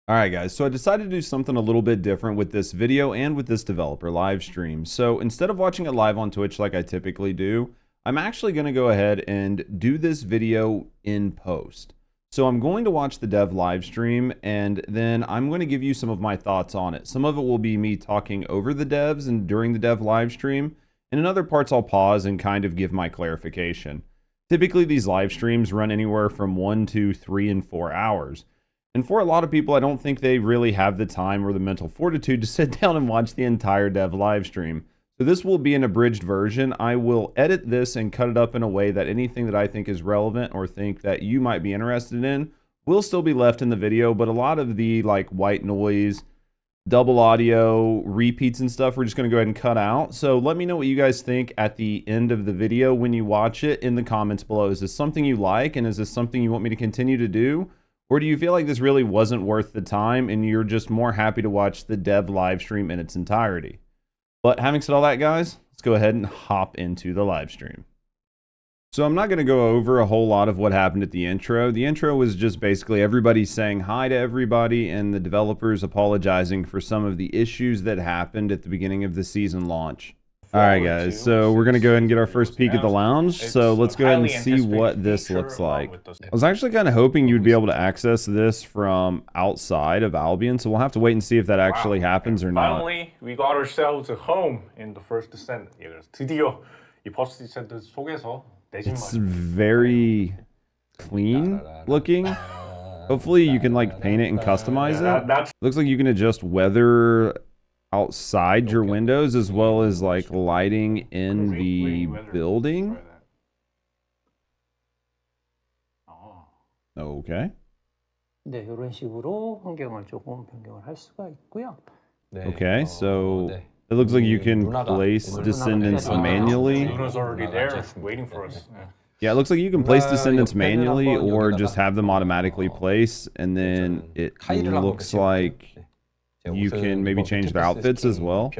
Alright guys, so I decided to do something a little bit different with this video and with this developer live stream. So instead of watching it live on Twitch like I typically do, I'm actually going to go ahead and do this video in post. So I'm going to watch the dev live stream and then I'm going to give you some of my thoughts on it. Some of it will be me talking over the devs and during the dev live stream, and in other parts I'll pause and kind of give my clarification. Typically these live streams run anywhere from 1 to 3 and 4 hours. And for a lot of people, I don't think they really have the time or the mental fortitude to sit down and watch the entire dev live stream. So this will be an abridged version. I will edit this and cut it up in a way that anything that I think is relevant or think that you might be interested in will still be left in the video, but a lot of the like white noise, double audio, repeats and stuff, we're just going to go ahead and cut out. So let me know what you guys think at the end of the video when you watch it in the comments below. Is this something you like, and is this something you want me to continue to do? Or do you feel like this really wasn't worth the time and you're just more happy to watch the dev live stream in its entirety? But having said all that, guys, let's go ahead and hop into the live stream. So I'm not going to go over a whole lot of what happened at the intro. The intro was just basically everybody saying hi to everybody and the developers apologizing for some of the issues that happened at the beginning of the season launch. All right, guys, so we're going to go ahead and get our first peek at the lounge. So let's go ahead and see what this looks like. I was actually kind of hoping you'd be able to access this from outside of Albion, so we'll have to wait and see if that actually happens or not. Finally, we got ourselves a home in the First Descendant. 예, 그래서 드디어 이 First Descendant 속에서 It's very clean looking. Hopefully you can like paint it and customize it. Looks like you can adjust weather outside your windows as well as like lighting in the building. Okay. 네, 이런 식으로 환경을 조금 변경을 할 수가 있고요. Okay, so it looks like you can place descendants manually. Luna's already there, waiting for us. Yeah, it looks like you can place descendants manually or just have them automatically place, and then it looks like you can maybe change their outfits as well.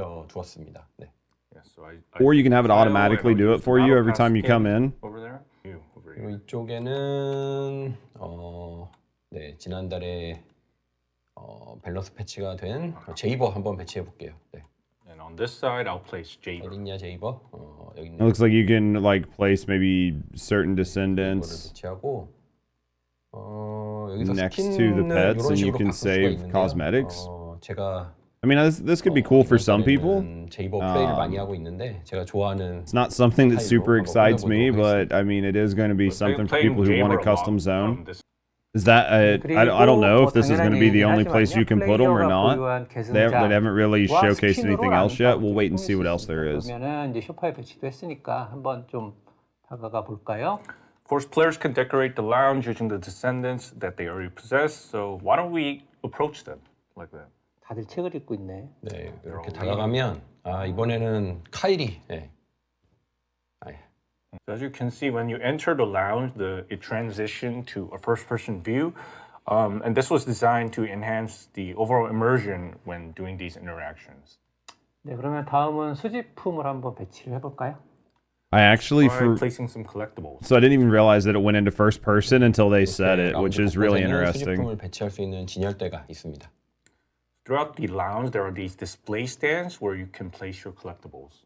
Or you can have it automatically do it for you every time you come in. Over there? 이쪽에는 네, 지난달에 밸런스 패치가 된 제이버 한번 배치해 볼게요. 네. And on this side, I'll place Jaber. 어딨냐 제이버? 여기 It looks like you can like place maybe certain descendants 배치하고 next to the pets, and you can save cosmetics. 제가 I mean, this could be cool for some people. 제이버 플레이를 많이 하고 있는데 제가 좋아하는 It's not something that super excites me, but I mean, it is going to be something for people who want a custom zone. Is that I don't know if this is going to be the only place you can put them or not. They haven't really showcased anything else yet. We'll wait and see what else there is. 이제 소파에 배치도 했으니까 한번 좀 다가가 볼까요? Of course, players can decorate the lounge using the descendants that they already possess. So why don't we approach them like that? 다들 책을 읽고 있네. 네, 이렇게 다가가면 이번에는 카일이 네. So as you can see, when you enter the lounge, it transitioned to a first-person view. And this was designed to enhance the overall immersion when doing these interactions. 네, 그러면 다음은 수집품을 한번 배치를 해볼까요? I actually placing some collectibles. So I didn't even realize that it went into first person until they said it, which is really interesting. 수집품을 배치할 수 있는 진열대가 있습니다. Throughout the lounge, there are these display stands where you can place your collectibles.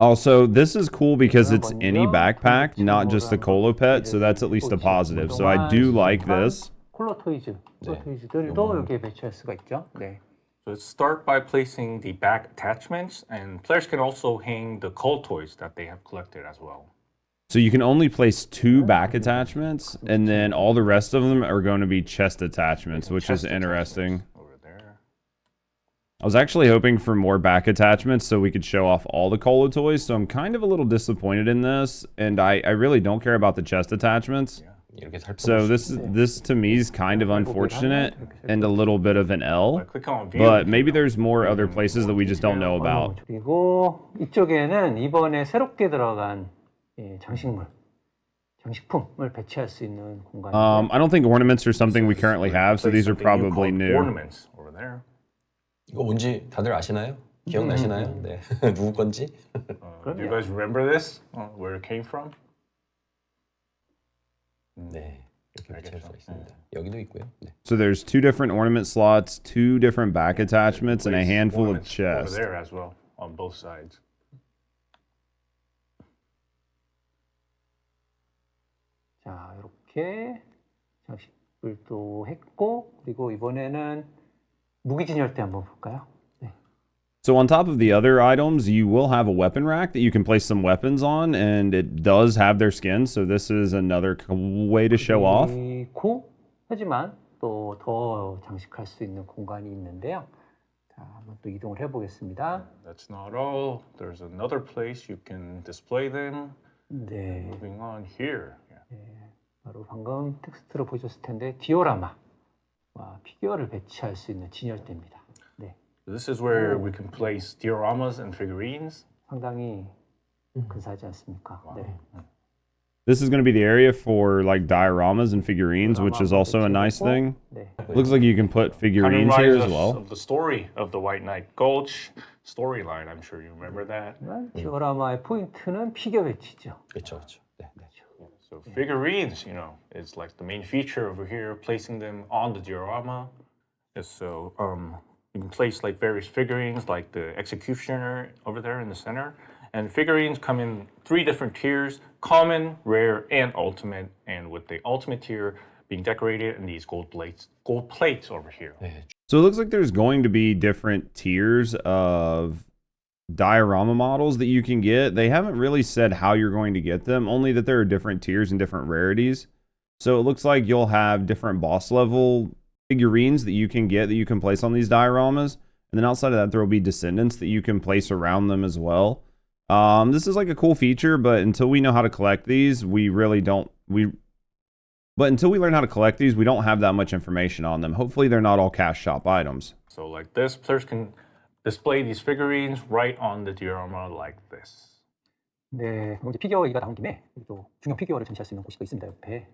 Also, this is cool because it's any backpack, not just the Colo pet, so that's at least a positive. So I do like this. 콜로 토이즈들도 여기에 배치할 수가 있죠. 네. So let's start by placing the back attachments, and players can also hang the cull toys that they have collected as well. So you can only place 2 back attachments, and then all the rest of them are going to be chest attachments, which is interesting. I was actually hoping for more back attachments so we could show off all the Colo toys, so I'm kind of a little disappointed in this, and I really don't care about the chest attachments. So this to me is kind of unfortunate and a little bit of an L, but maybe there's more other places that we just don't know about. 그리고 이쪽에는 이번에 새롭게 들어간 장식품을 배치할 수 있는 공간이고. I don't think ornaments are something we currently have, so these are probably new. Ornaments over there. 이거 뭔지 다들 아시나요? 기억나시나요? 네. 누구 건지? Do you guys remember this? Where it came from? 네. 이렇게 배치할 수가 알겠죠. 있습니다. 여기도 있고요. 네. So there's 2 different ornament slots, 2 different back attachments, and a Place handful of ornaments over chests. there as well on both sides. 자, 이렇게 장식들도 했고, 그리고 이번에는 무기 진열대 한번 볼까요? 네. So on top of the other items, you will have a weapon rack that you can place some weapons on, and it does have their skins, so this is another way to show off. 그리고 하지만 또 더 장식할 수 있는 공간이 있는데요. 자, 한번 또 이동을 해보겠습니다. That's not all. There's another place you can display them. 네, Moving on here. 바로 방금 텍스트로 보셨을 텐데 디오라마와 피규어를 배치할 수 있는 진열대입니다. 네, This is where we can place dioramas and figurines. 상당히 근사하지 않습니까? 네. This is going to be the area for like dioramas and figurines, which is also a nice thing. 네. Looks like you can put Kind of figurines here reminds as us well. of the story of the White Knight Gulch storyline. I'm sure you remember that. 디오라마의 포인트는 피규어 배치죠. 그렇죠, 그렇죠. 네, 네. So figurines, is like the main feature over here, placing them on the diorama. So you can place like various figurines, like the executioner over there in the center. And figurines come in 3 different tiers: common, rare, and ultimate. And with the ultimate tier being decorated in these gold plates over here. 네, So it looks like there's going to be different tiers of diorama models that you can get. They haven't really said how you're going to get them, only that there are different tiers and different rarities. So it looks like you'll have different boss level figurines that you can get that you can place on these dioramas. And then outside of that, there will be descendants that you can place around them as well. This is like a cool feature, but until we know how to collect these, we really don't. But until we learn how to collect these, we don't have that much information on them. Hopefully, they're not all cash shop items. So like this, players can display these figurines right on the diorama like this. 네, 그럼 이제 피규어 얘기가 나온 김에 또 중형 피규어를 전시할 수 있는 곳이 또 있습니다. 옆에.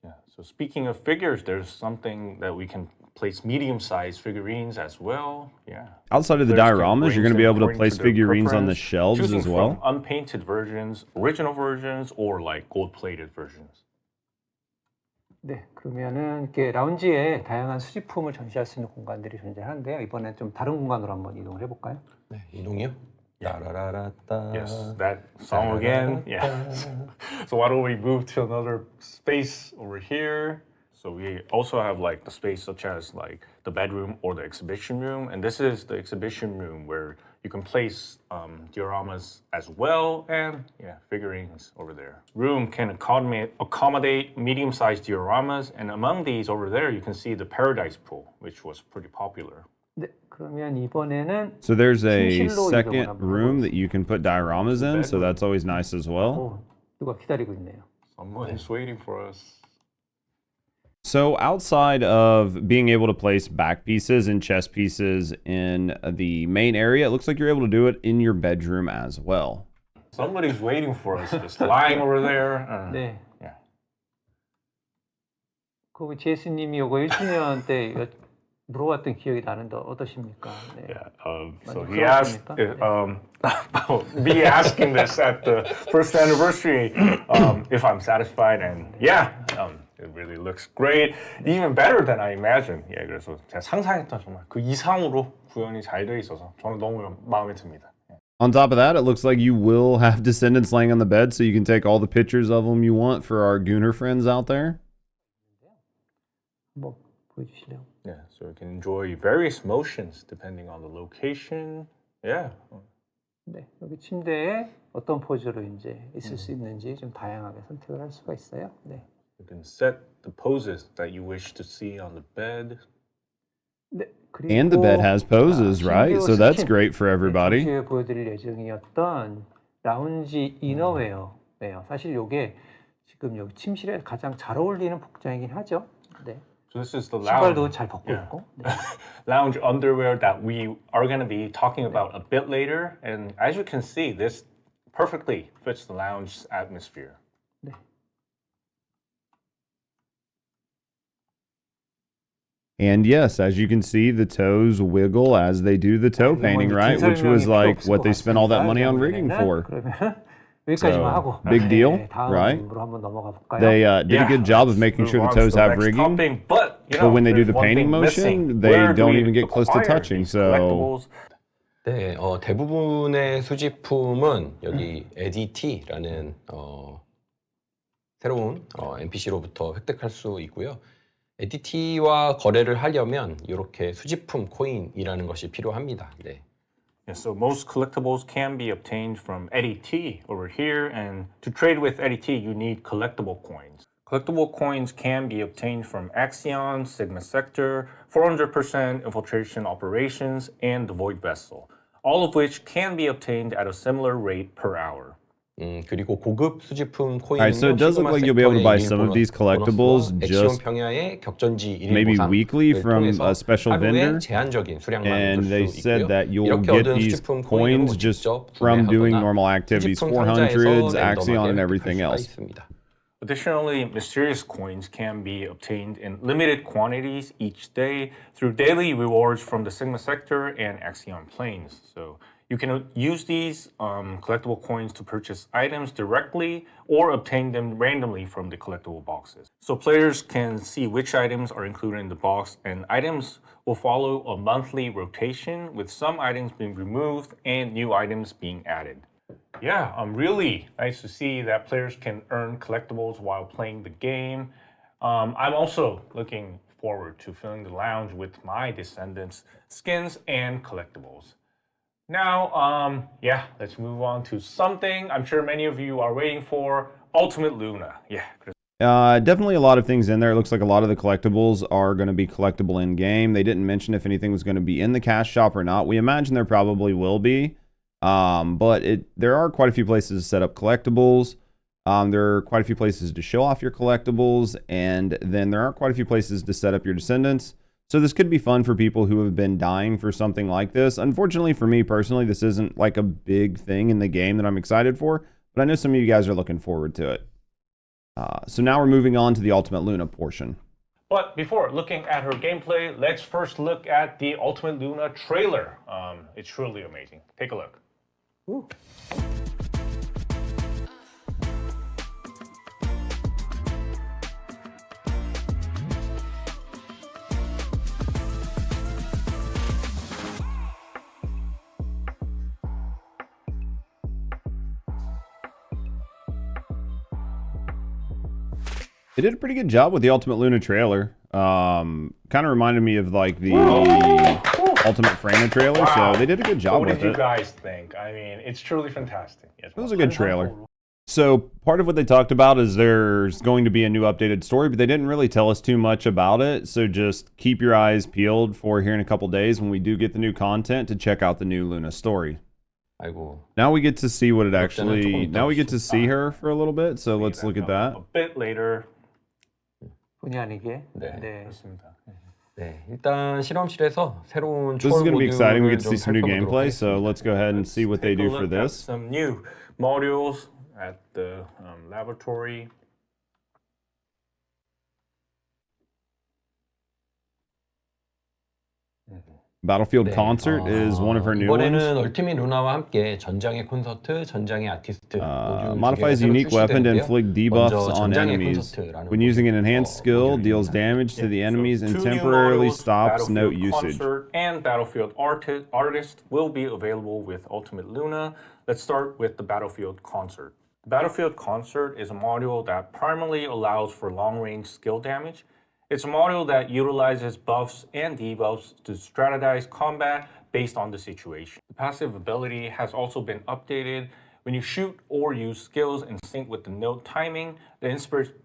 Yeah. So speaking of figures, there's something that we can place medium-sized figurines as well. Yeah. Outside of the Players can dioramas, you're going to be arrange able to them place according to their figurines on the preference, shelves choosing as well. from unpainted versions, original versions, or like gold-plated versions. 네, 그러면은 이렇게 라운지에 다양한 수집품을 전시할 수 있는 공간들이 존재하는데요. 이번엔 좀 다른 공간으로 한번 이동을 해볼까요? 네, 이동이요? 라라라라따. Yes, that song again. Yeah. So why don't we move to another space over here? So we also have like the space such as like the bedroom or the exhibition room, and this is the exhibition room where you can place dioramas as well, and figurines over there. Room can accommodate medium-sized dioramas, and among these over there you can see the Paradise Pool, which was pretty popular. 네, 그러면 이번에는 So there's a 침실로 이동을 second 한번 room that you can put dioramas in, so that's always nice as well. 오, 누가 기다리고 있네요. Someone is waiting for us. So outside of being able to place back pieces and chest pieces in the main area, it looks like you're able to do it in your bedroom as well. Somebody's waiting for us, just lying over there. 네. Yeah. 그 제스님이 요거 1주년 때 물어봤던 기억이 나는데 어떠십니까? 네. Yeah. So 많이 he asked 부끄럽습니까? about me asking this at the first anniversary if I'm satisfied, and it really looks great, even better than I imagined. 예, 그래서 제가 상상했던 정말 그 이상으로 구현이 잘 돼 있어서 저는 너무 마음에 듭니다. On top of that, it looks like you will have descendants laying on the bed, so you can take all the pictures of them you want for our Gooner friends out there. 한번 보여주실래요? Yeah, so you can enjoy various motions depending on the location. Yeah. 네, 여기 침대에 어떤 포즈로 이제 있을 수 있는지 좀 다양하게 선택을 할 수가 있어요. 네. You can set the poses that you wish to see on the bed. 네, And the bed has poses, right? So that's great for everybody. 에 보여드릴 예정이었던 라운지 이너웨어예요. 사실 이게 지금 여기 침실에 가장 잘 어울리는 복장이긴 하죠. 네. So this is the 신발도 lounge. 잘 벗고 Yeah. 있고. 네. Lounge underwear that we are going to be talking about a bit later, and as you can see, this perfectly fits the lounge atmosphere. 네. And yes, as you can see, the toes wiggle as they do the toe painting, right? Which was like what they spent all that money on rigging for. 그러면 여기까지만 So, 하고 big deal, 네, 다음으로 right? 한번 넘어가 볼까요? They did a good job of let's making sure the move on to toes the have next rigging, topic, but you but know, when they do there's the one painting thing missing. motion, they Where do don't we even get close to acquire touching. these So, collectibles? 네, 대부분의 수집품은 여기 ADT라는 새로운 NPC로부터 획득할 수 있고요. ADT와 거래를 하려면 이렇게 수집품 코인이라는 것이 필요합니다. 네. Yeah, so most collectibles can be obtained from ADT over here, and to trade with ADT, you need collectible coins. Collectible coins can be obtained from Axion, Sigma Sector, 400% Infiltration Operations, and the Void Vessel, all of which can be obtained at a similar rate per hour. 그리고 고급 수집품 Alright, so 코인은요. it does look 시그마 like you'll be able to buy 섹터의 some of these 보너스와 collectibles 엑시온 just 평야의 격전지 일일 maybe 보상을 weekly from 통해서 a special 하루에 vendor. 제한적인 수량만 And they 얻을 수 said 있고요. that you'll 이렇게 get 얻은 these 수집품 coins 코인으로 just 직접 from doing 구매하거나 normal activities, 수집품 상자에서 400s, Axion, and 랜덤하게 획득할 everything 수가 else. 있습니다. Additionally, mysterious coins can be obtained in limited quantities each day through daily rewards from the Sigma Sector and Axion planes. So you can use these collectible coins to purchase items directly or obtain them randomly from the collectible boxes. So players can see which items are included in the box, and items will follow a monthly rotation with some items being removed and new items being added. Yeah, really nice to see that players can earn collectibles while playing the game. I'm also looking forward to filling the lounge with my Descendants skins and collectibles. Now, let's move on to something I'm sure many of you are waiting for, Ultimate Luna. Yeah. Definitely a lot of things in there. It looks like a lot of the collectibles are going to be collectible in game. They didn't mention if anything was going to be in the cash shop or not. We imagine there probably will be. But there are quite a few places to set up collectibles. There are quite a few places to show off your collectibles, and then there are quite a few places to set up your Descendants. So this could be fun for people who have been dying for something like this. Unfortunately for me personally, this isn't like a big thing in the game that I'm excited for, but I know some of you guys are looking forward to it. So now we're moving on to the Ultimate Luna portion. But before looking at her gameplay, let's first look at the Ultimate Luna trailer. It's truly amazing. Take a look. Ooh. They did a pretty good job with the Ultimate Luna trailer. Kind of reminded me of like the Ultimate Frana trailer, so they did a good job with it. What did you guys think? I mean, it's truly fantastic. Yes, it was a good trailer. So part of what they talked about is there's going to be a new updated story, but they didn't really tell us too much about it. So just keep your eyes peeled for here in a couple days when we do get the new content to check out the new Luna story. 아이고. Now we get to see what it actually, now we get to see her for a little bit. So let's look at that. A bit later. 본의 아니게. 네. 네. 그렇습니다. 네, 일단 실험실에서 새로운 This is 초월 going to be exciting. We 모듈을 get to see 좀 some new 살펴보도록 gameplay. So 하겠습니다. let's go ahead and see what they Take a do for look at this. some new modules at the laboratory. Battlefield 네, Concert is one of her new ones. 이번에는 얼티밋 루나와 함께 전장의 콘서트, 전장의 아티스트 모듈 Modifies 두 개가 unique weapon to 새로 inflict 출시되는데요. debuffs 먼저 on 전장의 enemies. 콘서트라는 When using an 모듈, enhanced skill, 모듈입니다. deals damage to the enemies and Two new temporarily modules, stops note Battlefield usage. Concert and Battlefield Artist will be available with Ultimate Luna. Let's start with the Battlefield Concert. The Battlefield Concert is a module that primarily allows for long-range skill damage. It's a module that utilizes buffs and debuffs to strategize combat based on the situation. The passive ability has also been updated. When you shoot or use skills in sync with the note timing, the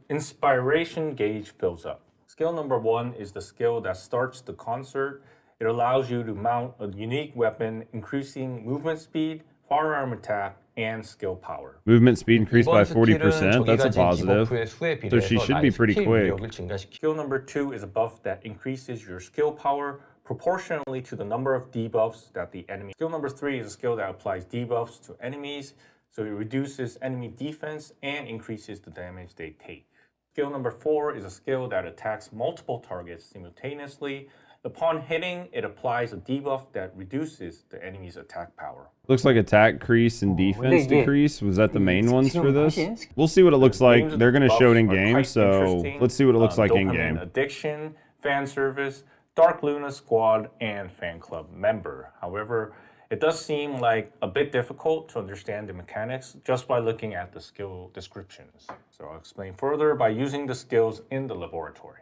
inspiration gauge fills up. Skill number 1 is the skill that starts the concert. It allows you to mount a unique weapon, increasing movement speed, firearm attack, and skill power. Movement speed increased by 이번 스킬은 40%. That's a 저기 가진 positive. 디버프의 수에 So she 비례해서 should be 나의 pretty 스킬 quick. 위력을 증가시키고 Skill number 2 is a buff that increases your skill power proportionally to the number of debuffs that the enemy. Skill number 3 is a skill that applies debuffs to enemies, so it reduces enemy defense and increases the damage they take. Skill number 4 is a skill that attacks multiple targets simultaneously. Upon hitting, it applies a debuff that reduces the enemy's attack power. Looks like attack crease and defense 근데 이게 decrease. Was that the main ones for 지금 this? 하신 We'll see what it looks like. Names of They're going to buffs show it in are game, quite so interesting. let's see what it looks like in Dopamine game. addiction, fan service, Dark Luna squad, and fan club member. However, it does seem like a bit difficult to understand the mechanics just by looking at the skill descriptions. So I'll explain further by using the skills in the laboratory.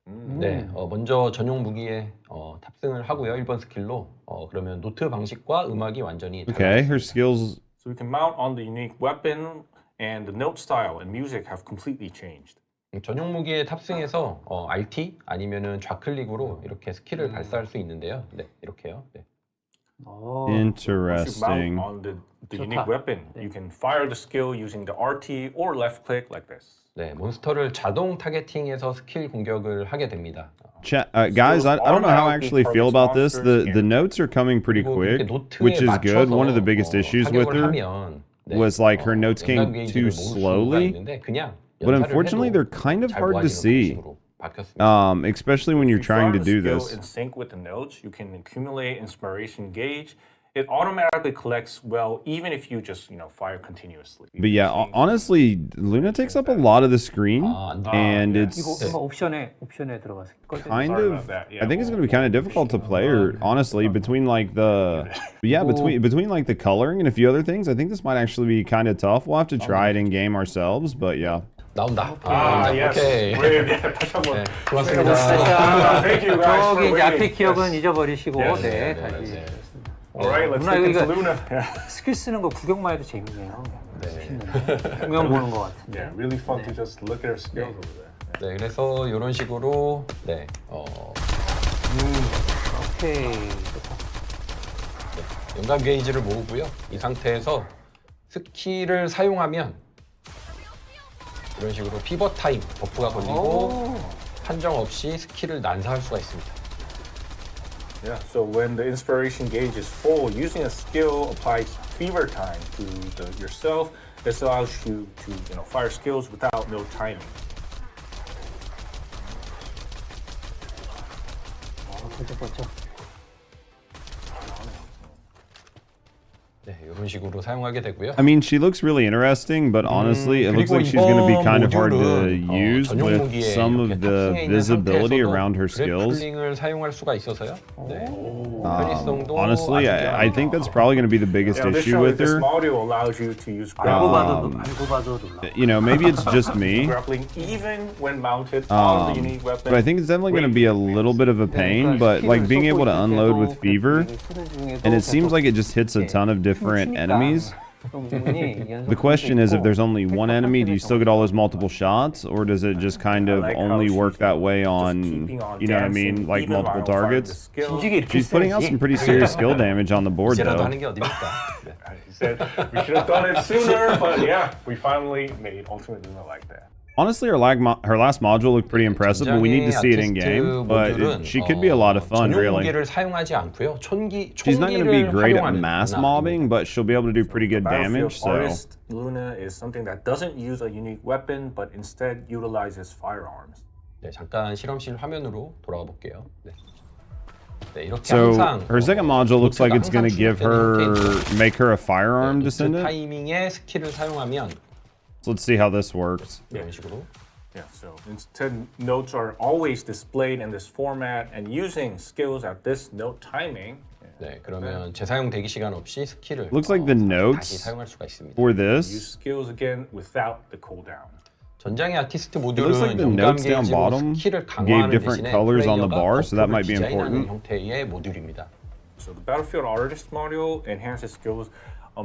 네, 먼저 전용 무기에 탑승을 하고요. 1번 스킬로. 그러면 노트 방식과 음악이 완전히 Okay, 달라졌습니다. her skills. So we can mount on the unique weapon, and the note style and music have completely changed. 전용 무기에 탑승해서 RT 아니면은 좌클릭으로 이렇게 스킬을 발사할 수 있는데요. 네, 이렇게요. 네. Once you Interesting. mount on the 좋다. unique weapon, you can fire the skill using the RT or left click like this. 네, 몬스터를 자동 타겟팅해서 스킬 공격을 하게 됩니다. Guys, I don't know how I actually feel about this. The notes are coming pretty 그리고 quick, 이렇게 노트에 which is good. 맞춰서, One of the biggest issues with 타격을 her 하면, 네, was like her notes came 연간 too 게이지를 모을 수가 slowly. 있는데 그냥 But 연사를 unfortunately, 해도 they're kind of 잘 hard to 모아지는 see, 방식으로 바뀌었습니다. especially when you're If you trying to fire the do skill this. in sync with the notes, you can accumulate inspiration gauge. It automatically collects well, even if you just fire continuously. But yeah, honestly, Luna takes up a lot of the screen, and yeah. it's 이거 옵션에 들어가서 kind Sorry of. about that. Yeah, I think it's we'll- going to be kind of difficult to play her, honestly, between like the between like the coloring and a few other things. I think this might actually be kind of tough. We'll have to try it in game ourselves, but yeah. 나온다. yes. 오케이. Great. Yeah, 다시 한번. 네, 고맙습니다. Thank you guys for 저기 이제 앞에 waiting. 기억은 Yes. 잊어버리시고 Yes. 네, 네, 다시 네. All right, let's 누나, get 이거- into Luna. Yeah. 스킬 쓰는 거 구경만 해도 재밌네요. 네. 멋있는데. 공연 보는 것 같은데. Yeah, really fun to just look at her skills over there. 네, 그래서 이런 식으로 네, 오케이. 연간 게이지를 모으고요. 이 상태에서 스킬을 사용하면 이런 식으로 피벗 타임 버프가 걸리고 오. 판정 없이 스킬을 난사할 수가 있습니다. Yeah, so when the inspiration gauge is full, using a skill applies fever time to yourself. This allows you to fire skills without no timing. 번쩍번쩍. 네, 이런 식으로 사용하게 되고요. I mean, she looks really interesting, but honestly, it looks like she's going to be kind of hard to use 전용 with 무기에 some 이렇게 of the 탑승해 있는 visibility 상태에서도 around her skills. 그래플링을 사용할 수가 있어서요. 네. 편리성도 Honestly, I think that's probably going to be the biggest Yeah, issue additionally, with this her. module allows you to use 알고 grappling, 봐도 놀라. You know, maybe it's just me, grappling even when mounted on the unique weapon. but I think it's definitely going to be a little bit of a pain. But like being able to unload with fever, and it seems like it just hits a ton of different enemies. The question is, if there's only one enemy, do you still get all those multiple shots, or does it just kind of like how only she's work that way just on, keeping on you know what I mean, dancing, like even multiple while firing the targets? skill. 진지게 이렇게 She's putting out 써야지. some pretty serious skill damage on the board, 이제라도 though. 하는 게 어딥니까? 네. He said we should have done it sooner, but yeah, we finally made Ultimate Luna like that. Honestly, her last module looked pretty impressive, but we need to see it in game. But she could be a lot of fun, 전용 really. 무기를 사용하지 않고요. She's not going to be 총기를 great at 활용하는 mass 누나. mobbing, but she'll be able to do pretty good Battlefield damage. So Artist Luna is something that doesn't use a unique weapon, but instead utilizes firearms. 네, 잠깐 실험실 화면으로 돌아가 볼게요. 네. 네, 이렇게 So 항상 her second module looks like it's going to give her, make her a firearm 노트 descendant. 타이밍에 스킬을 사용하면 So let's see how this works. 이런 식으로 Yeah, so instead notes are always displayed in this format, and using skills at this note timing. 네, 그러면 재사용 대기 시간 없이 스킬을 Looks like the 다시 notes 사용할 수가 있습니다. for Use this, skills again without the cooldown. 전장의 아티스트 it looks like 모듈은 the 연감 notes down 게이지로 bottom 스킬을 gave 강화하는 different 대신에 colors on the 플레이어가 bar, so that might be 디자인하는 important. 형태의 모듈입니다. So the Battlefield Artist module enhances skills,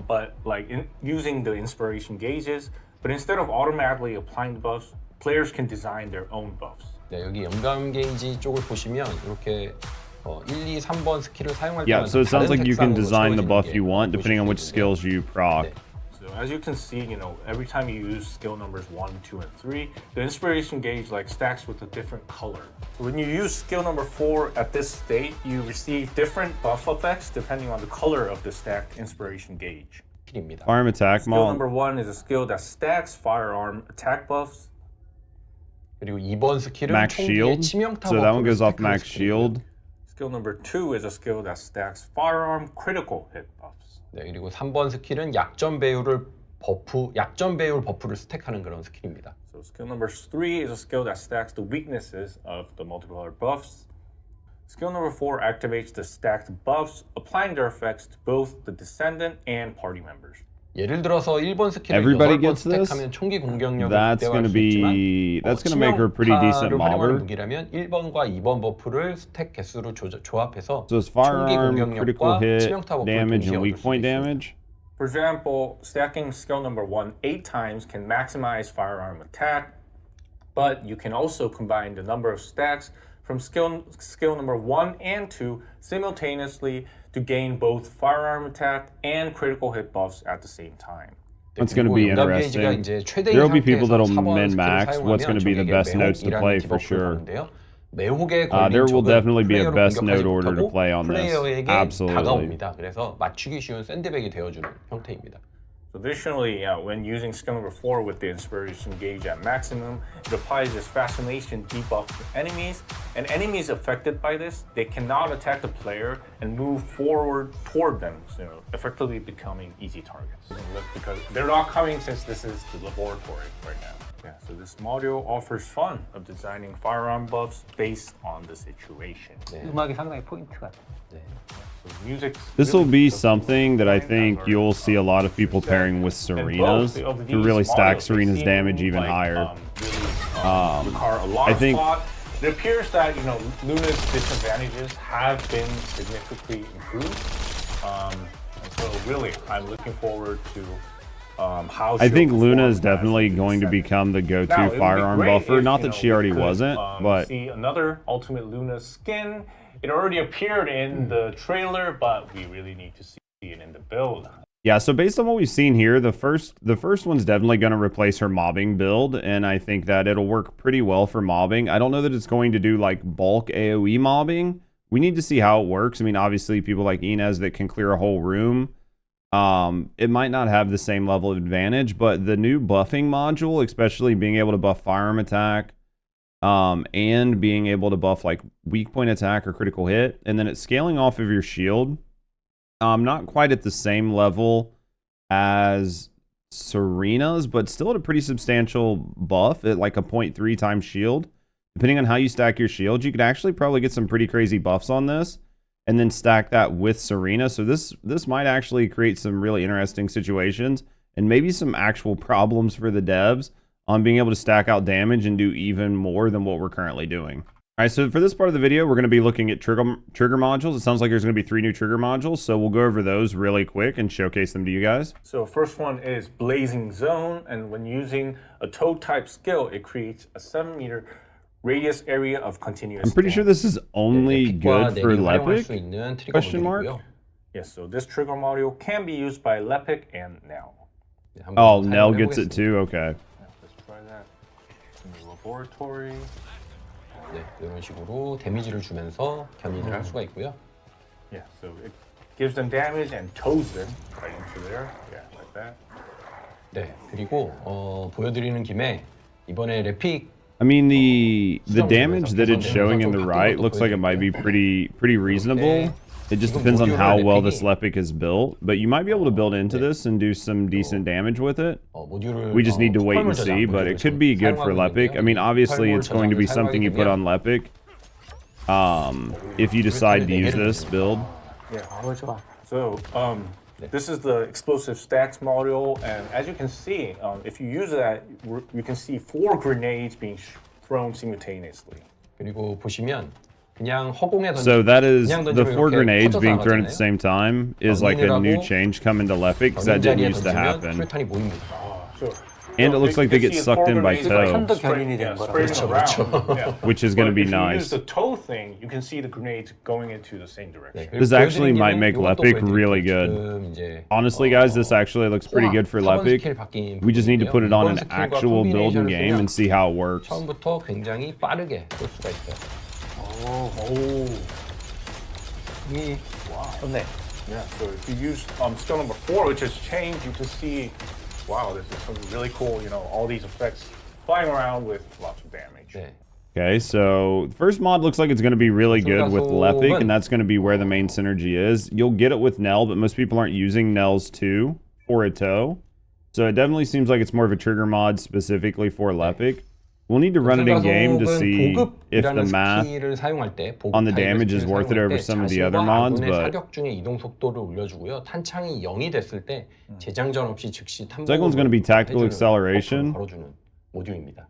but like using the inspiration gauges. But instead of automatically applying the buffs, players can design their own buffs. 네, 여기 연감 게이지 쪽을 보시면 이렇게 1, 2, 3번 스킬을 사용할 Yeah, 때마다 so it sounds 다른 like you can 색상으로 design the 채워지는 buff 게 you want depending on which 보실 수 skills you proc. 네. So as you can see, every time you use skill numbers 1, 2, and 3, the inspiration gauge stacks with a different color. When you use skill number 4 at this state, you receive different buff effects depending on the color of the stacked inspiration gauge. 스킬입니다. Firearm attack Skill mod. number 1 is a skill that stacks firearm attack buffs. 그리고 2번 스킬은 Max 총기의 shield. 치명타 So that one 버프를 goes off 스택하는 max 스킬이고요. shield. Skill number 2 is a skill that stacks firearm critical hit buffs. 네, 그리고 3번 스킬은 약점 배율 버프를 스택하는 그런 스킬입니다. So skill number 3 is a skill that stacks the weaknesses of the multiplier buffs. Skill number 4 activates the stacked buffs, applying their effects to both the Descendant and party members. 예를 들어서 1번 스킬을 Everybody 8번 gets this? 스택하면 총기 공격력을 That's 극대화할 gonna 수 있지만 that's gonna make her a pretty decent 치명타를 활용하는 mobber. 무기라면 1번과 2번 버프를 스택 개수로 조합해서 So it's 총기 firearm, critical 공격력과 hit, 치명타 버프를 damage, 동시에 and weak 얻을 수 point 있습니다. damage. For example, stacking skill number 1 8 times can maximize firearm attack, but you can also combine the number of stacks from skill number 1 and 2 simultaneously to gain both firearm attack and critical hit buffs at the same time. That's going to be interesting. There will be people that'll min-max what's going to be the best notes to play for sure. There will definitely be a best node order to play on this. Absolutely. 다가옵니다. 그래서 맞추기 쉬운 샌드백이 되어주는 형태입니다. Additionally, when using skill number 4 with the inspiration gauge at maximum, it applies this fascination debuff to enemies, and enemies affected by this, they cannot attack the player and move forward toward them, so effectively becoming easy targets. Because they're not coming since this is the laboratory right now. Yeah, so this module offers fun of designing firearm buffs based on the situation. 음악이 상당히 포인트 같아요. This will be something that I think you'll see a lot of people pairing with Serena's to really stack Serena's damage even higher. I think it appears that Luna's disadvantages have been significantly improved. And so really, I'm looking forward to how I think she'll Luna perform is definitely as going to Descendant. become the Now, go-to it would be firearm great buffer. if, Not that she already we could, wasn't, but see another Ultimate Luna skin. It already appeared in the trailer, but we really need to see it in the build. yeah. So based on what we've seen here, the first one's definitely going to replace her mobbing build, and I think that it'll work pretty well for mobbing. I don't know that it's going to do like bulk AOE mobbing. We need to see how it works. I mean, obviously, people like Inez that can clear a whole room. It might not have the same level of advantage, but the new buffing module, especially being able to buff firearm attack, and being able to buff like weak point attack or critical hit, and then it's scaling off of your shield. Not quite at the same level as Serena's, but still at a pretty substantial buff at like a 0.3 times shield. Depending on how you stack your shield, you could actually probably get some pretty crazy buffs on this, and then stack that with Serena. So this might actually create some really interesting situations and maybe some actual problems for the devs on being able to stack out damage and do even more than what we're currently doing. All right, so for this part of the video, we're going to be looking at trigger modules. It sounds like there's going to be 3 new trigger modules, so we'll go over those really quick and showcase them to you guys. So first one is Blazing Zone, and when using a toad type skill, it creates a 7-meter radius area of continuous I'm pretty sure this is only good for 활용할 수 Lepic? 있는 트리거 Question mark? 모듈이고요. Yes, so this trigger module can be used by Lepic and Nell. 네, 한번 Oh, 사용해 Nell gets it 보겠습니다. too? Okay. Let's try that in the laboratory. 네, 이런 식으로 데미지를 주면서 견인을 할 수가 있고요. Yeah, so it gives them damage and tows them right into there. Yeah, like that. 네, 그리고 보여드리는 김에 이번에 레픽 I mean, the damage that it's showing in the right looks like it might be pretty reasonable. It just depends on how well this Lepic is built, but you might be able to build into this and do some decent damage with it. We just need to wait and see, but it could be good for Lepic. I mean, obviously, it's going to be something you put on Lepic if you decide to use this build. Yeah. So this is the explosive stacks module, and as you can see, if you use that, you can see 4 grenades being thrown simultaneously. 그리고 보시면 그냥 허공에 던져. So that is 그냥 the 던지면 4 이렇게 grenades 퍼져서 being thrown at the 나가잖아요. same time is like a new change coming to Lepic because that didn't used to happen. 수류탄이 보입니다. Sure. And it looks like they get sucked in by tow, 편도 견인이 된 거라. which is going to be If you nice. use the tow thing, you can see the grenades going into the same direction. This actually might make Lepic really good. Honestly, guys, this actually looks pretty good for Lepic. We just need to put it on an actual build in game and see how it works. 처음부터 굉장히 빠르게 쏠 수가 있어요. 이 좋네. Yeah, so if you use skill number 4, which is change, you can see, wow, this is something really cool. All these effects flying around with lots of damage. 네. Okay, so the first mod looks like it's going to be really good with Lepic, and that's going to be where the main synergy is. You'll get it with Nell, but most people aren't using Nell's 2 for a toe. So it definitely seems like it's more of a trigger mod specifically for Lepic. We'll need to run it in game to see if the math on the damage is worth it over some of the other mods, but 사격 중에 이동 속도를 올려주고요. 탄창이 0이 됐을 때 재장전 없이 즉시 second one's going to be tactical acceleration. 걸어주는 모듈입니다.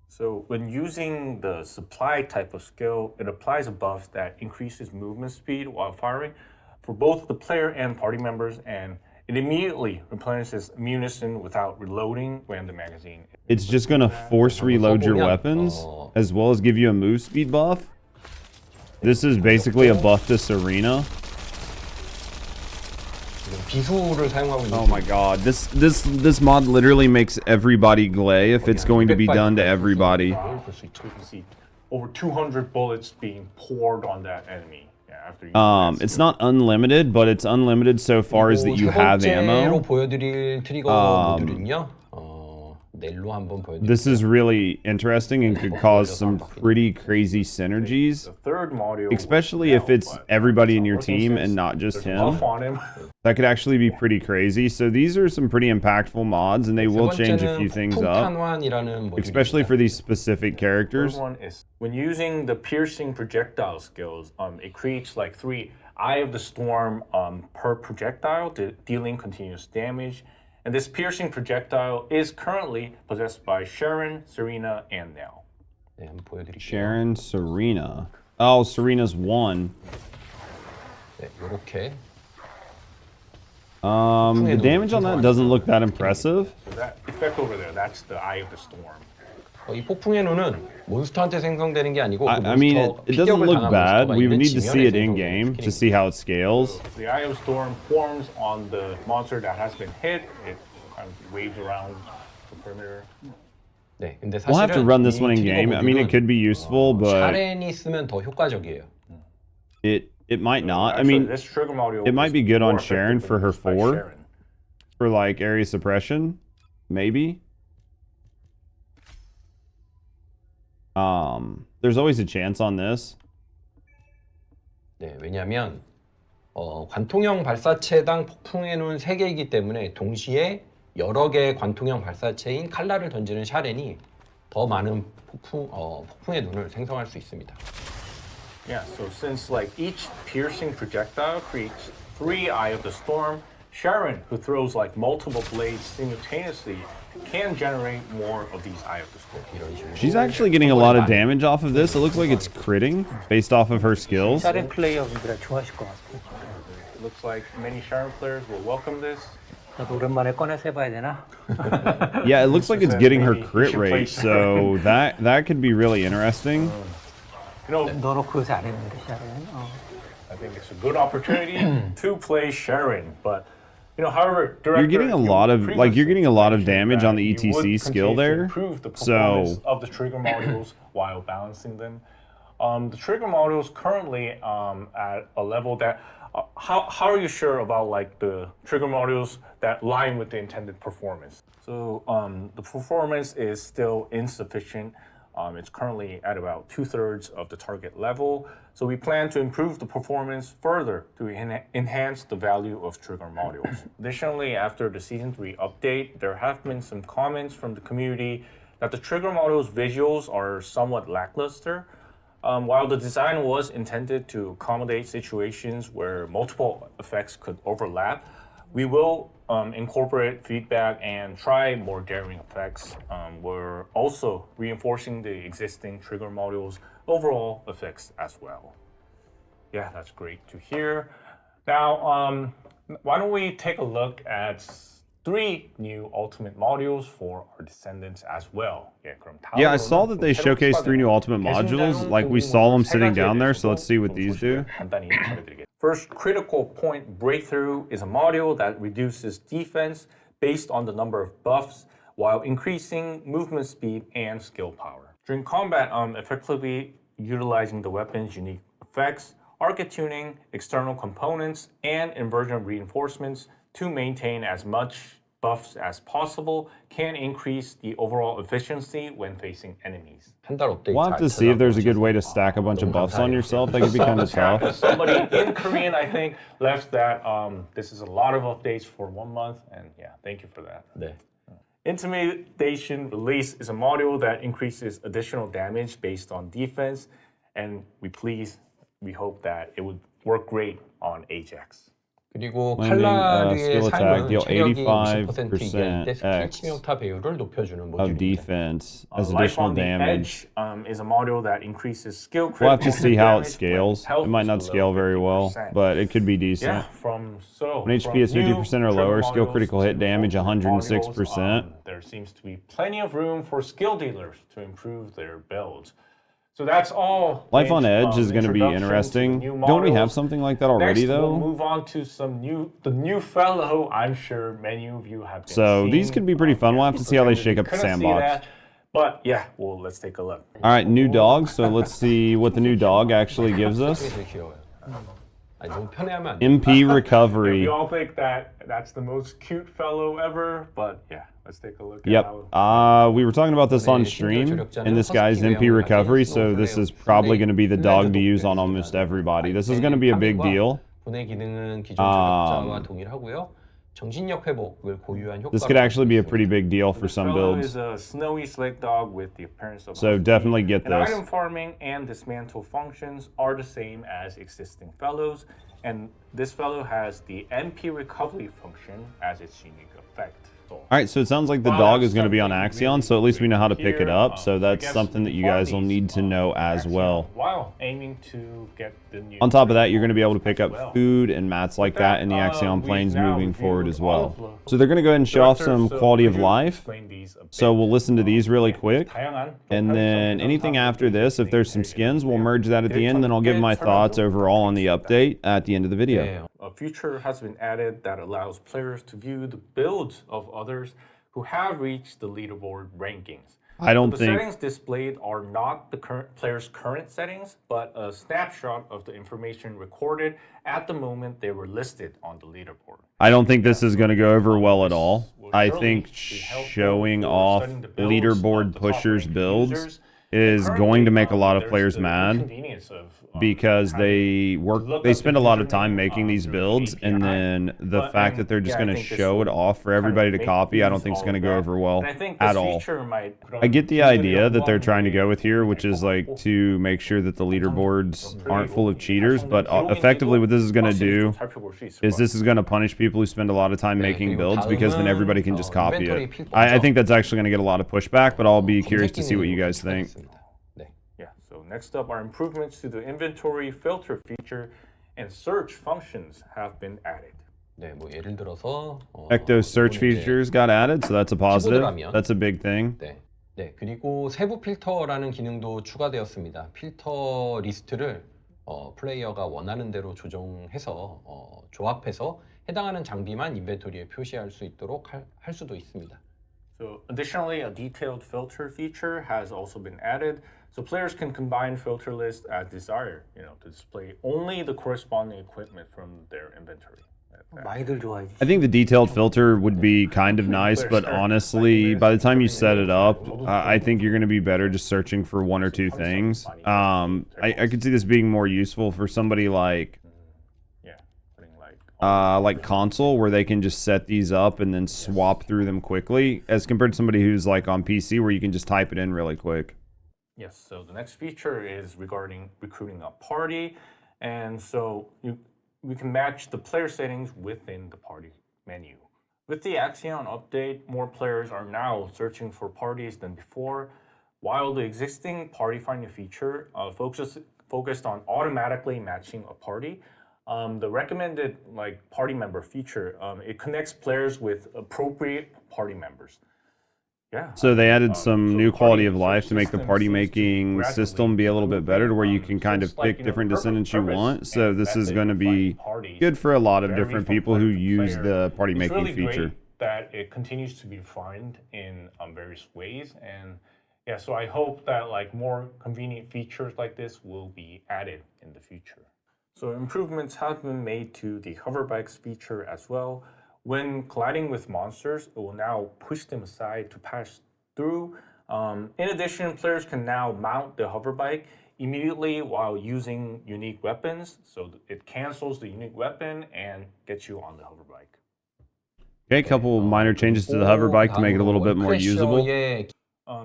So when using the supply type of skill, it applies a buff that increases movement speed while firing for both the player and party members, and it immediately replenishes munition without reloading when the magazine. It's just going to force reload your weapons as well as give you a move speed buff. This is basically a buff to Serena. 비수를 사용하고 있는. Oh my god, this mod literally makes everybody glay if it's going to be done to everybody. You can see over 200 bullets being poured on that enemy. After you It's not unlimited, but it's unlimited so far as that you have ammo. 보여드릴 트리거 모듈은요. 넬로 한번 보여드릴게요. This is really interesting and could cause some pretty crazy synergies, the third module, especially if it's everybody in your team and not just him. That could actually be pretty crazy. So these are some pretty impactful mods, and they will change a few things up, especially for these specific characters. The third one is when using the piercing projectile skills, it creates like 3 Eye of the Storm per projectile, dealing continuous damage. And this piercing projectile is currently possessed by Sharon, Serena, and Nell. 네, 한번 보여드릴게요. Sharon, Serena. Oh, Serena's 1. 네, 이렇게. The damage on that doesn't look that impressive. So that effect over there, that's the Eye of the Storm. 이 폭풍의 눈은 몬스터한테 생성되는 게 아니고 I mean, it doesn't look bad. We would need to see it in game to see how it scales. The Eye of the Storm forms on the monster that has been hit. It kind of waves around the perimeter. 네, 근데 We'll have to run this 이 one in 트리거 game. I mean, it could be useful, but 샤렌이 쓰면 더 효과적이에요. it might not. I Actually, mean, this trigger module it might be good more on Sharon effective for when her used by 4, Sharon. for like area suppression, maybe. There's always a chance on this. 네, 왜냐하면 관통형 발사체당 폭풍의 눈 3개이기 때문에 동시에 여러 개의 관통형 발사체인 칼날을 던지는 샤렌이 더 많은 폭풍의 눈을 생성할 수 있습니다. Yeah, so since like each piercing projectile creates 3 Eye of the Storm, Sharon, who throws like multiple blades simultaneously, can generate more of these Eye of the Storm. She's actually getting a lot of damage off of this. It looks like it's critting based off of her skills. 다른 플레이어분들은 좋아하실 것 같아요. It looks like many Sharon players will welcome this. 나도 오랜만에 꺼내서 해봐야 되나? Yeah, it looks like it's getting her crit rate, so that could be really interesting. You know, 넣어놓고 요새 안 했는데 샤렌. I think it's a good opportunity to play Sharon, but you know, however, director, You're getting a lot of damage on the you would ETC skill continue to there. improve the performance So of the trigger modules while balancing them. The trigger modules currently at a level that how are you sure about like the trigger modules that line with the intended performance? So the performance is still insufficient. It's currently at about 2/3 of the target level. So we plan to improve the performance further to enhance the value of trigger modules. Additionally, after the Season 3 update, there have been some comments from the community that the trigger modules visuals are somewhat lackluster. While the design was intended to accommodate situations where multiple effects could overlap, we will incorporate feedback and try more daring effects. We're also reinforcing the existing trigger modules' overall effects as well. Yeah, that's great to hear. Now, why don't we take a look at 3 new ultimate modules for our descendants as well. Yeah, I saw that they showcased 3 new ultimate modules. Like we saw them sitting down there, so let's see what these do. First, Critical Point Breakthrough is a module that reduces defense based on the number of buffs while increasing movement speed and skill power. During combat, effectively utilizing the weapon's unique effects, arc tuning, external components, and inversion reinforcements to maintain as much buffs as possible can increase the overall efficiency when facing enemies. 한 달 업데이트 We'll have to see if there's a good way to stack a bunch of buffs on yourself. That could be kind of tough. Somebody in Korean, I think, left that this is a lot of updates for 1 month, and yeah, thank you for that. 네. Intimidation Release is a module that increases additional damage based on defense, and we hope that it would work great on Ajax. 그리고 Landing, 칼날의 skill attack, 삶은 deal 체력이 85% 50% 이하일 때 스킬 X 치명타 배율을 높여주는 of 모듈입니다. defense as Life additional on the damage. Edge is a module that increases skill We'll have to critical see how it damage when scales. health It might is not below scale very well, 50%. but it could be decent. Yeah, When HP is 50% or lower, skill critical hit damage 106%. There seems to be plenty of room for skill dealers to improve their builds. So that's all. Life on Edge is going to be interesting. Don't we have something like that already, Next, though? we'll move on to the new fellow. I'm sure many of you have been So these seeing. could be pretty fun. We'll have to see how they shake up the Couldn't see sandbox. that, but yeah, well, let's take a look. All right, new dog. So let's see what the new dog actually gives us. 되게 귀여워요. 아니, 너무 편애하면 안 돼. MP We Recovery. all think that that's the most cute fellow ever, but yeah, let's take a look at Yep. how. We were talking about this on stream, and this guy's MP Recovery, so this is probably going to be the dog to use on almost everybody. This is going to be a big deal. 분해 기능은 기존 조력자와 동일하고요. 정신력 회복을 고유한 효과가 This could actually be a pretty big deal for This some fellow builds. is a snowy slick dog with the appearance of So husky. definitely get And this. item farming and dismantle functions are the same as existing fellows, and this fellow has the MP recovery function as its unique effect. All right, so it sounds like the dog is going to be on Axion, so at least we know how to pick it up. So that's something that you guys will need to know as well. While aiming to get the new. On top of that, you're going to be able to pick up food and mats like that in the Axion planes moving forward as well. So they're going to go ahead and show off some quality of life. So we'll listen to these really quick. And then anything after this, if there's some skins, we'll merge that at the end. Then I'll give my thoughts overall on the update at the end of the video. A feature has been added that allows players to view the builds of others who have reached the leaderboard rankings. I don't The think settings displayed are not the current player's current settings, but a snapshot of the information recorded at the moment they were listed on the leaderboard. this is going to go over well at all. I think showing off leaderboard pushers builds is going to make a lot of players mad because they spend a lot of time making these builds, and then the fact that they're just going to show it off for everybody to copy, I don't think it's going to go over well at all. I get the idea that they're trying to go with here, which is like to make sure that the leaderboards aren't full of cheaters, but effectively what this is going to do is this is going to punish people who spend a lot of time making builds, because then everybody can just copy it. I think that's actually going to get a lot of pushback, but I'll be curious to see what you guys think. Yeah, so next up, our improvements to the inventory filter feature and search functions have been added. 네, 뭐 예를 들어서 Ecto's search features got added, so that's a positive. That's a big thing. 네. 네, 그리고 세부 필터라는 기능도 추가되었습니다. 필터 리스트를 플레이어가 원하는 대로 조정해서 조합해서 해당하는 장비만 인벤토리에 표시할 수 있도록 할 수도 있습니다. So additionally, a detailed filter feature has also been added, so players can combine filter lists as desired, to display only the corresponding equipment from their inventory. 많이들 좋아해. I think the detailed filter would be kind of nice, but honestly, by the time you set it up, I think you're going to be better just searching for one or two things. I could see this being more useful for somebody like console, where they can just set these up and then swap through them quickly, as compared to somebody who's like on PC, where you can just type it in really quick. Yes, so the next feature is regarding recruiting a party, and so we can match the player settings within the party menu. With the Axion update, more players are now searching for parties than before, while the existing party finder feature focused on automatically matching a party. The recommended party member feature, it connects players with appropriate party members. Yeah. So they added some new quality of life to make the party making system be a little bit better, to where you can kind of pick different descendants you want. So this is going to be good for a lot of different people who use the party making feature. That it continues to be refined in various ways, and yeah, so I hope that more convenient features like this will be added in the future. So improvements have been made to the hover bikes feature as well, When colliding with monsters, it will now push them aside to pass through. In addition, players can now mount the hover bike immediately while using unique weapons. So it cancels the unique weapon and gets you on the hover bike. Okay, a couple minor changes to the hover bike to make it a little bit more usable.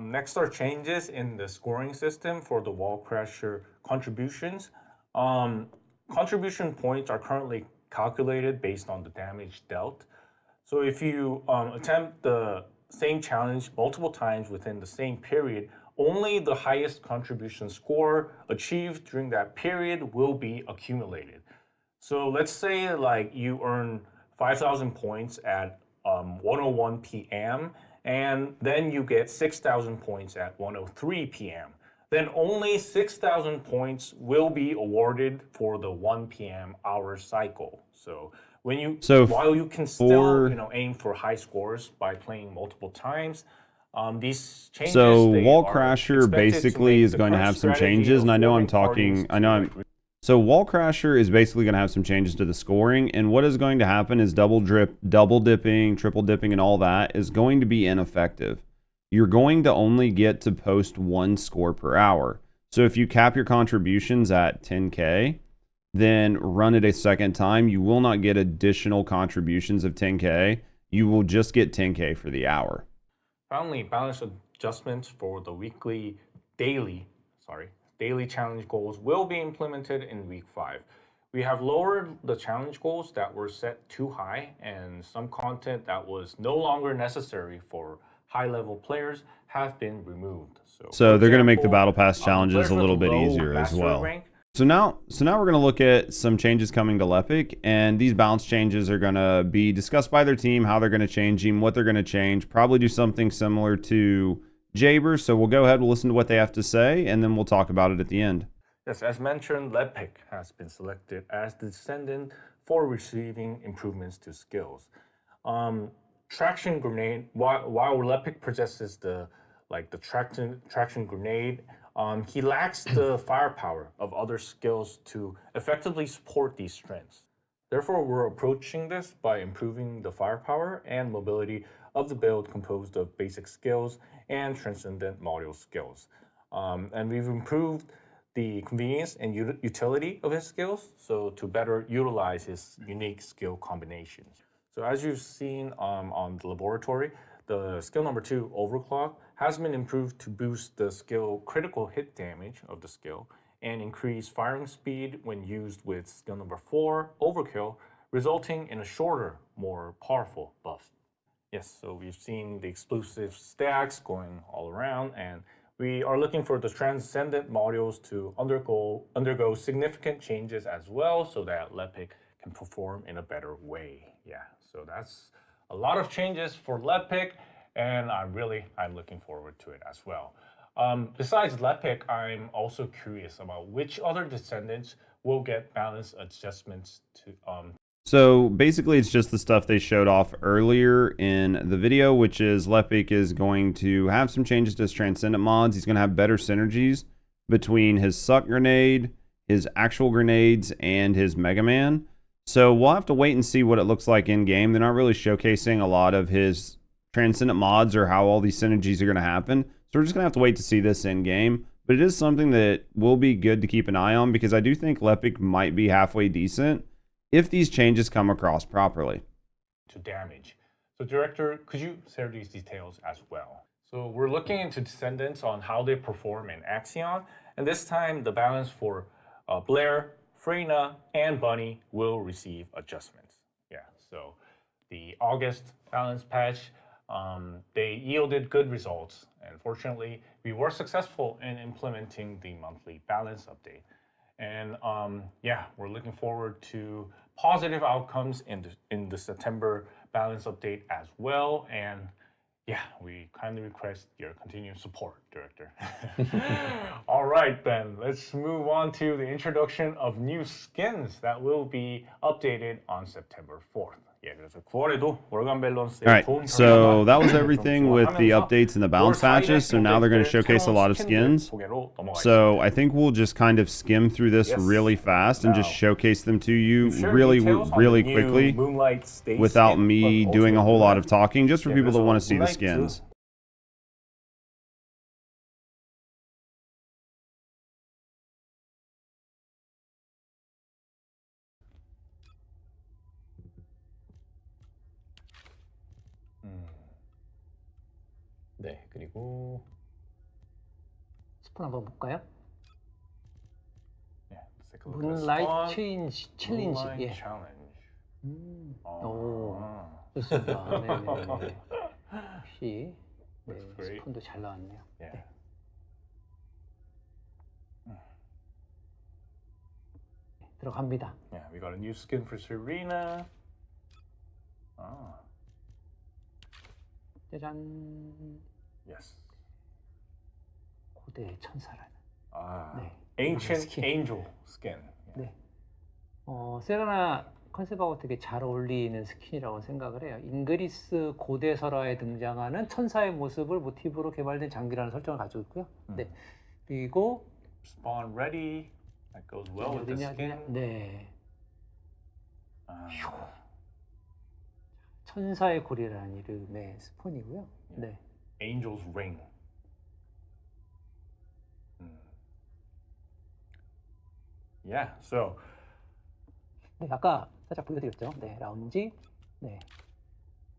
Next are changes in the scoring system for the Wall Crasher contributions. Contribution points are currently calculated based on the damage dealt. So if you attempt the same challenge multiple times within the same period, only the highest contribution score achieved during that period will be accumulated. So let's say like you earn 5,000 points at 1:01 p.m. and then you get 6,000 points at 1:03 p.m. Then only 6,000 points will be awarded for the 1 p.m. hour cycle. So while you can still aim for high scores by playing multiple times, these changes Wall Crasher basically is going to have some changes, and So Wall Crasher is basically going to have some changes to the scoring, and what is going to happen is double dipping, triple dipping, and all that is going to be ineffective. You're going to only get to post 1 score per hour. So if you cap your contributions at 10K, then run it a second time, you will not get additional contributions of 10K. You will just get 10K for the hour. Finally, balance adjustments for the daily challenge goals will be implemented in week 5. We have lowered the challenge goals that were set too high, and some content that was no longer necessary for high-level players have been removed. So they're going to make the Battle Pass challenges a little bit easier as well. So now we're going to look at some changes coming to Lepic, and these balance changes are going to be discussed by their team, how they're going to change them, what they're going to change, probably do something similar to Jaber. So we'll go ahead, we'll listen to what they have to say, and then we'll talk about it at the end. Yes, as mentioned, Lepic has been selected as the Descendant for receiving improvements to skills. Traction Grenade, while Lepic possesses the traction grenade, he lacks the firepower of other skills to effectively support these strengths. Therefore, we're approaching this by improving the firepower and mobility of the build composed of basic skills and transcendent module skills. And we've improved the convenience and utility of his skills, so to better utilize his unique skill combinations. So as you've seen on the laboratory, the skill number 2, Overclock, has been improved to boost the skill critical hit damage of the skill and increase firing speed when used with skill number 4, Overkill, resulting in a shorter, more powerful buff. Yes, so we've seen the explosive stacks going all around, and we are looking for the transcendent modules to undergo significant changes as well so that Lepic can perform in a better way. Yeah, so that's a lot of changes for Lepic, and I'm looking forward to it as well. Besides Lepic, I'm also curious about which other Descendants will get balance adjustments to. So basically, it's just the stuff they showed off earlier in the video, which is Lepic is going to have some changes to his Transcendent mods. He's going to have better synergies between his Suck Grenade, his actual grenades, and his Mega Man. So we'll have to wait and see what it looks like in game. They're not really showcasing a lot of his Transcendent mods or how all these synergies are going to happen. So we're just going to have to wait to see this in game. But it is something that will be good to keep an eye on, because I do think Lepic might be halfway decent if these changes come across properly. To damage. So Director, could you share these details as well? So we're looking into Descendants on how they perform in Axion, and this time the balance for Blair, Freyna, and Bunny will receive adjustments. Yeah, so the August balance patch, they yielded good results, and fortunately, we were successful in implementing the monthly balance update. And yeah, we're looking forward to positive outcomes in the September balance update as well. And yeah, we kindly request your continued support, Director. All right, then let's move on to the introduction of new skins that will be updated on September 4th. 예, 그래서 9월에도 월간 밸런스에 All right, 좋은 so 평가가 that was 그럼 everything with the 좋아하면서 updates and the 올 balance 4일에 patches. So now they're going to 진행될 showcase a 새로운 lot of 스킨들 skins. 소개로 넘어가겠습니다. So I think we'll just kind of skim through this Yes. really fast and just Now, showcase them to you we've shared really, details on really the new quickly Moonlight Stage without skin me from doing a Ultimate whole lot Luna. of talking, just for 예, people that 그래서 want to see the Moonlight skins. 네, 그리고 스폰 한번 볼까요? 예, let's take a look at this 문라이트 one. 체인지 챌린지. Moonlight 예. Challenge. 오, 아. 좋습니다. 네네네. 역시 네, Looks great. 스폰도 잘 나왔네요. Yeah. 네. 들어갑니다. Yeah, we got a new skin for Serena. Ah, 짜잔. yes. 고대의 천사라는. Ah, 네. Ancient 스킨. Angel skin. 네. 세라나 컨셉하고 되게 잘 어울리는 스킨이라고 생각을 해요. 잉그리스 고대 설화에 등장하는 천사의 모습을 모티브로 개발된 장비라는 설정을 가지고 있고요. 네. 그리고 Spawn ready. That goes well with the skin. 네. Ah, 천사의 고리라는 이름의 스폰이고요. 네. Angel's Ring. Yeah, so 네, 아까 살짝 보여드렸죠. 네, 라운지. 네.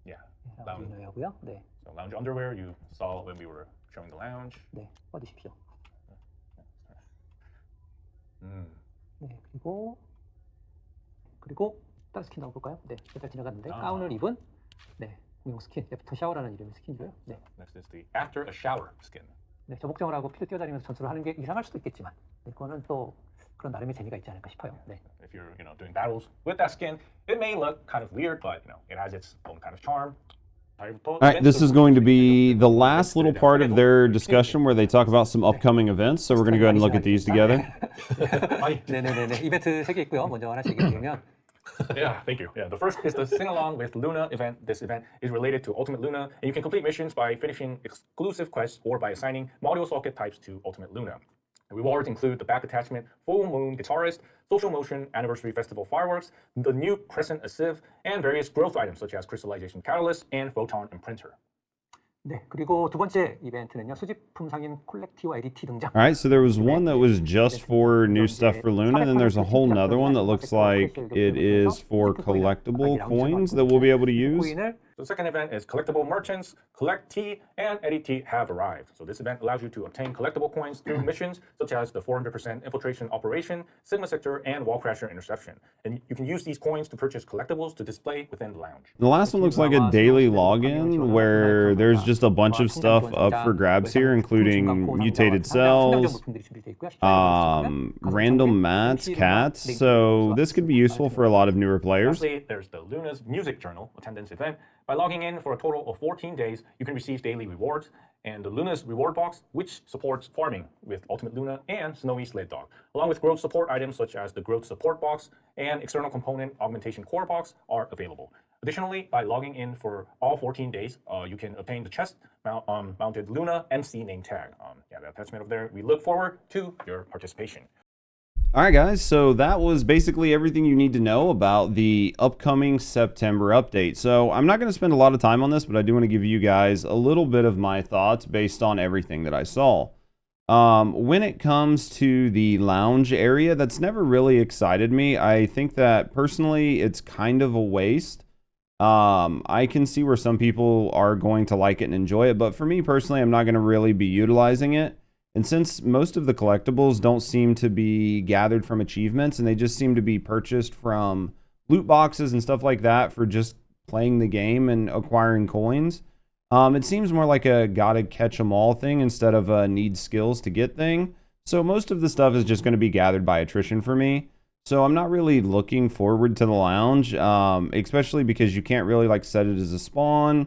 yeah, 라운지 이너였고요. 네. so lounge underwear you saw when we were showing the lounge. 네. 꺼주십시오. Mm. 네, 그리고 다른 스킨 한번 볼까요? 네, 일단 지나갔는데 아. 가운을 입은 네, 공용 스킨, 애프터 샤워라는 이름의 스킨이고요. 네, Next is the After a Shower skin. 네, 저복장을 하고 피도 뛰어다니면서 전투를 하는 게 이상할 수도 있겠지만, 네, 그거는 또 그런 나름의 재미가 있지 않을까 싶어요. 네, If you're, doing battles with that skin, it may look kind of weird, but it has its own kind of charm. All right, this is going to be the last little part of their discussion where they talk about some upcoming events. So we're going to go ahead and look at these together. 네, 이벤트 3개 있고요. 먼저 하나씩 얘기해드리면, Yeah, thank you. Yeah, the first is the Sing Along with Luna event. This event is related to Ultimate Luna, and you can complete missions by finishing exclusive quests or by assigning module socket types to Ultimate Luna. The rewards include the back attachment, Full Moon Guitarist, Social Motion Anniversary Festival Fireworks, the new Crescent a Sieve, and various growth items such as Crystallization Catalyst and Photon Imprinter. 네, 그리고 두 번째 이벤트는요, 수집품 상인 콜렉티와 에디티 등장. All right, so there was one that was just for new stuff for Luna, and then there's a whole nother one that looks like it is for collectible coins that we'll be able to use. 코인을 The second event is Collectible Merchants, Collect T, and Eddy T have arrived. So this event allows you to obtain collectible coins through missions such as the 400% Infiltration Operation, Sigma Sector, and Wall Crasher Interception. And you can use these coins to purchase collectibles to display within the lounge. The last one looks like a daily login where there's just a bunch of stuff up for grabs here, including mutated cells, random mats, cats. So this could be useful for a lot of newer players. Lastly, there's the Luna's Music Journal attendance event. By logging in for a total of 14 days, you can receive daily rewards, and the Luna's reward box, which supports farming with Ultimate Luna and Snowy Sled Dog, along with growth support items such as the growth support box and external component augmentation core box are available. Additionally, by logging in for all 14 days, you can obtain the chest mounted Luna MC name tag. The attachment over there. We look forward to your participation. All right, guys, so that was basically everything you need to know about the upcoming September update. So I'm not going to spend a lot of time on this, but I do want to give you guys a little bit of my thoughts based on everything that I saw. When it comes to the lounge area, that's never really excited me. I think that personally, it's kind of a waste. I can see where some people are going to like it and enjoy it, but for me personally, I'm not going to really be utilizing it. And since most of the collectibles don't seem to be gathered from achievements and they just seem to be purchased from loot boxes and stuff like that for just playing the game and acquiring coins, it seems more like a gotta catch 'em all thing instead of a need skills to get thing. So most of the stuff is just going to be gathered by attrition for me. So I'm not really looking forward to the lounge, especially because you can't really like set it as a spawn.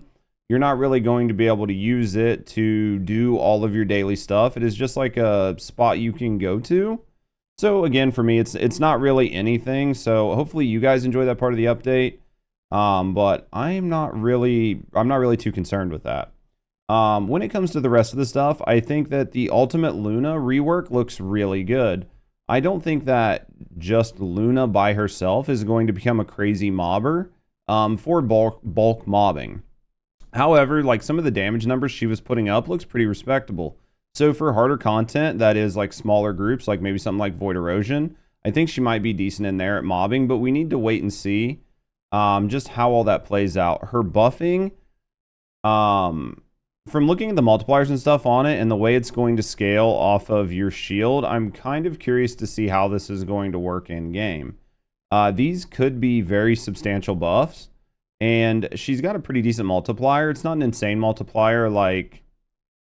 You're not really going to be able to use it to do all of your daily stuff. It is just like a spot you can go to. So again, for me, it's not really anything. So hopefully you guys enjoy that part of the update. But I'm not really too concerned with that. When it comes to the rest of the stuff, I think that the Ultimate Luna rework looks really good. I don't think that just Luna by herself is going to become a crazy mobber for bulk mobbing. However, like some of the damage numbers she was putting up looks pretty respectable. So for harder content that is like smaller groups, like maybe something like Void Erosion, I think she might be decent in there at mobbing, but we need to wait and see just how all that plays out. Her buffing, from looking at the multipliers and stuff on it and the way it's going to scale off of your shield, I'm kind of curious to see how this is going to work in game. These could be very substantial buffs, and she's got a pretty decent multiplier. It's not an insane multiplier like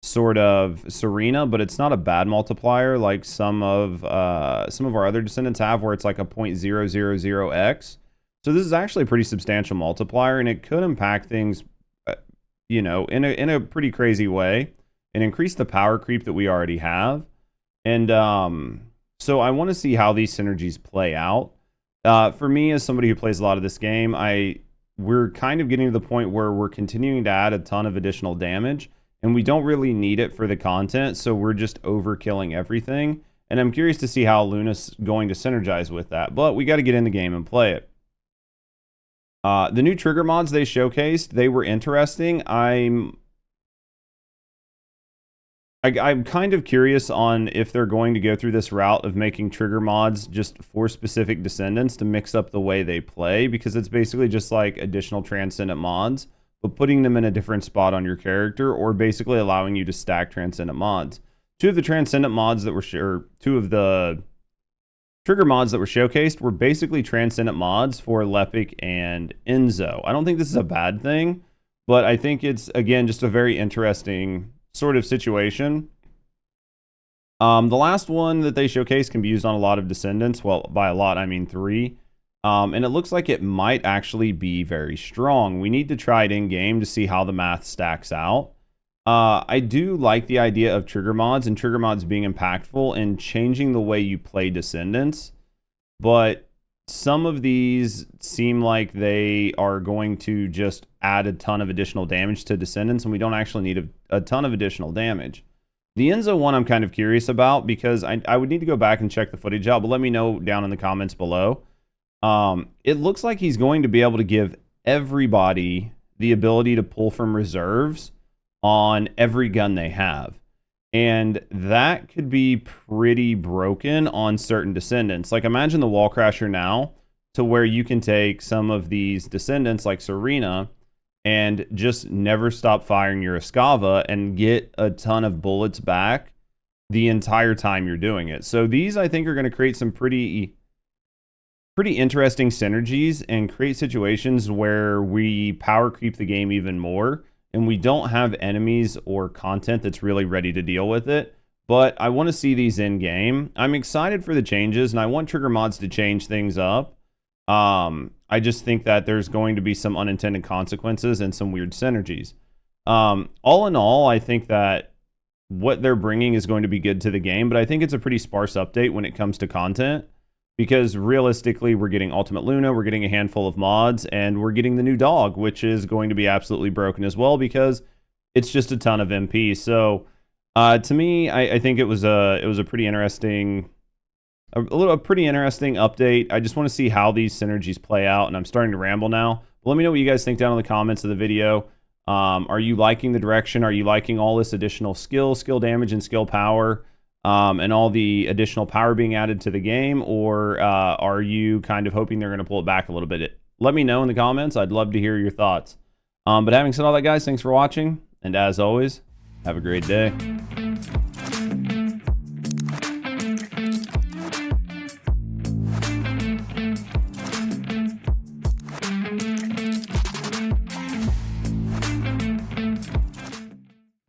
sort of Serena, but it's not a bad multiplier like some of our other Descendants have, where it's like a 0.000x. So this is actually a pretty substantial multiplier, and it could impact things, you know, in a pretty crazy way, and increase the power creep that we already have. And so I want to see how these synergies play out. For me, as somebody who plays a lot of this game, we're kind of getting to the point where we're continuing to add a ton of additional damage, and we don't really need it for the content, so we're just overkilling everything. And I'm curious to see how Luna's going to synergize with that, but we got to get in the game and play it. The new trigger mods they showcased, they were interesting. I'm kind of curious on if they're going to go through this route of making trigger mods just for specific Descendants to mix up the way they play, because it's basically just like additional Transcendent mods, but putting them in a different spot on your character, or basically allowing you to stack Transcendent mods. Two of the Transcendent mods that were, two of the trigger mods that were showcased were basically Transcendent mods for Lepic and Enzo. I don't think this is a bad thing, but I think it's, again, just a very interesting sort of situation. The last one that they showcased can be used on a lot of Descendants. Well, by a lot, I mean 3. And it looks like it might actually be very strong. We need to try it in game to see how the math stacks out. I do like the idea of trigger mods and trigger mods being impactful and changing the way you play Descendants, but some of these seem like they are going to just add a ton of additional damage to Descendants, and we don't actually need a ton of additional damage. The Enzo one I'm kind of curious about, because I would need to go back and check the footage out, but let me know down in the comments below. It looks like he's going to be able to give everybody the ability to pull from reserves on every gun they have. And that could be pretty broken on certain Descendants. Like, imagine the Wall Crasher now, to where you can take some of these Descendants like Serena and just never stop firing your Escava and get a ton of bullets back the entire time you're doing it. So these, I think, are going to create some pretty interesting synergies and create situations where we power creep the game even more, and we don't have enemies or content that's really ready to deal with it. But I want to see these in game. I'm excited for the changes, and I want trigger mods to change things up. I just think that there's going to be some unintended consequences and some weird synergies. All in all, I think that what they're bringing is going to be good to the game, but I think it's a pretty sparse update when it comes to content, because realistically, we're getting Ultimate Luna, we're getting a handful of mods, and we're getting the new dog, which is going to be absolutely broken as well, because it's just a ton of MP. So to me, I think it was a pretty interesting, a pretty interesting update. I just want to see how these synergies play out, and I'm starting to ramble now. But let me know what you guys think down in the comments of the video. Are you liking the direction? Are you liking all this additional skill damage, and skill power? And all the additional power being added to the game, or are you kind of hoping they're going to pull it back a little bit? Let me know in the comments. I'd love to hear your thoughts. But having said all that, guys, thanks for watching, and as always, have a great day.